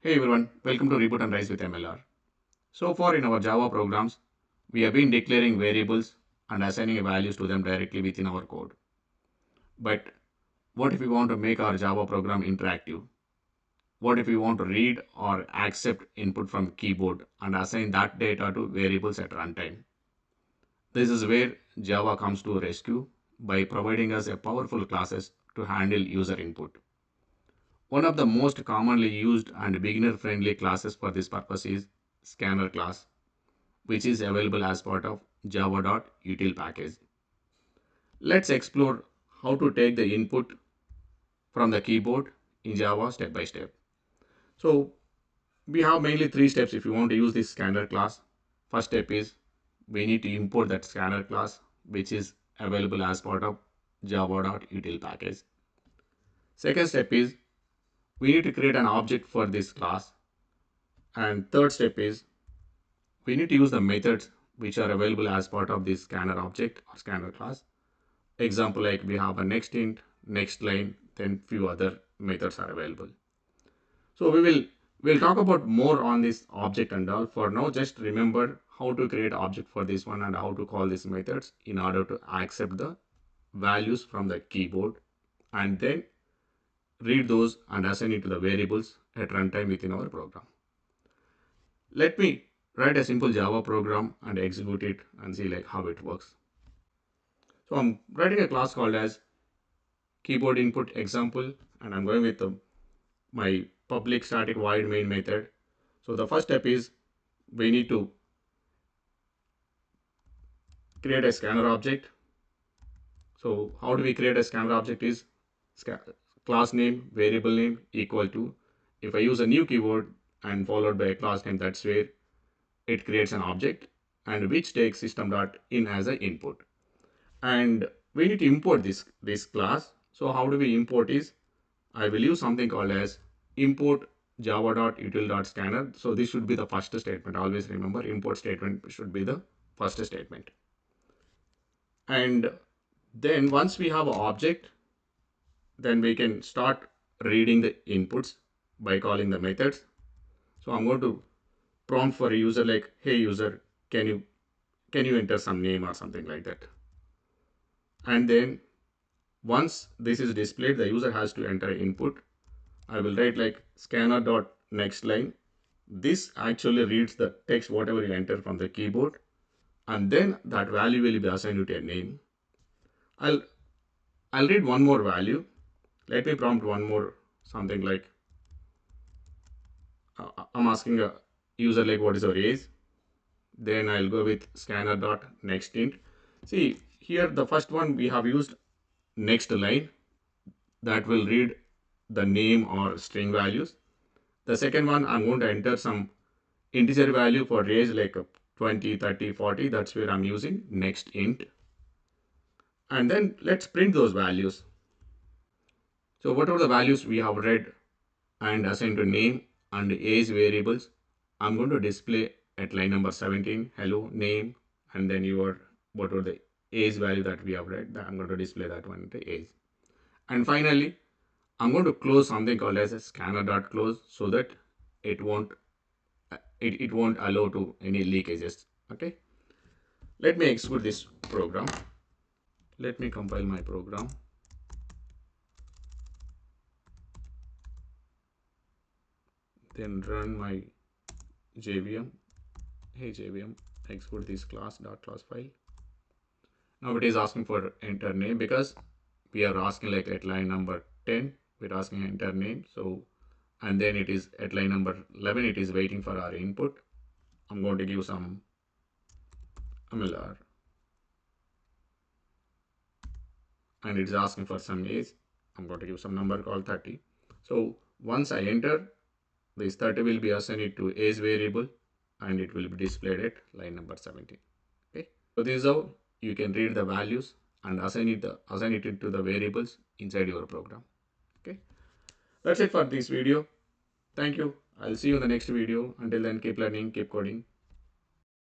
Hey everyone, welcome to Reboot and Rise with MLR. So far in our Java programs, we have been declaring variables and assigning values to them directly within our code. But what if we want to make our Java program interactive? What if we want to read or accept input from keyboard and assign that data to variables at runtime? This is where Java comes to rescue by providing us a powerful classes to handle user input. One of the most commonly used and beginner-friendly classes for this purpose is scanner class, which is available as part of java.util package. Let's explore how to take the input from the keyboard in Java step by step. So we have mainly three steps if you want to use this scanner class. First step is we need to import that scanner class, which is available as part of java.util package. Second step is we need to create an object for this class. And third step is we need to use the methods which are available as part of this scanner object or scanner class. Example, like we have a next int, next line, then few other methods are available. So we'll talk about more on this object and all. For now, just remember how to create object for this one and how to call these methods in order to accept the values from the keyboard and then read those and assign it to the variables at runtime within our program. Let me write a simple Java program and execute it and see like how it works. So I'm writing a class called as keyboard input example, and I'm going with my public static void main method. So the first step is we need to create a scanner object. So how do we create a scanner object is class name variable name equal to, if I use a new keyword and followed by a class name, that's where it creates an object and which takes system.in as an input. And we need to import this class. So how do we import is I will use something called as import java.util.scanner. So this should be the first statement. Always remember import statement should be the first statement. And then once we have an object, then we can start reading the inputs by calling the methods. So I'm going to prompt for a user like, hey user, can you enter some name or something like that. And then once this is displayed, the user has to enter input. I will write like scanner dot next line. This actually reads the text whatever you enter from the keyboard, and then that value will be assigned to a name. I'll I'll read one more value. Let me prompt one more something like I'm asking a user like what is your age. Then I'll go with scanner dot next int. See here the first one we have used next line that will read the name or string values. The second one I'm going to enter some integer value for age like 20, 30, 40. That's where I'm using next int. And then let's print those values. So whatever the values we have read and assigned to name and age variables, I'm going to display at line number 17, hello, name, and then your whatever the age value that we have read, that I'm going to display that one, the age. And finally, I'm going to close something called as a scanner.close so that it won't allow to any leakages. Okay. Let me execute this program. Let me compile my program. Then run my JVM. Hey JVM, export this class file. Now it is asking for enter name because we are asking like at line number 10, we're asking enter name. So, and then it is at line number 11, it is waiting for our input. I'm going to give some MLR. And it's asking for some age. I'm going to give some number called 30. So once I enter, this 30 will be assigned to age variable and it will be displayed at line number 17. Okay. So this is how you can read the values and assign it into the variables inside your program. Okay. That's it for this video. Thank you. I'll see you in the next video. Until then, keep learning, keep coding.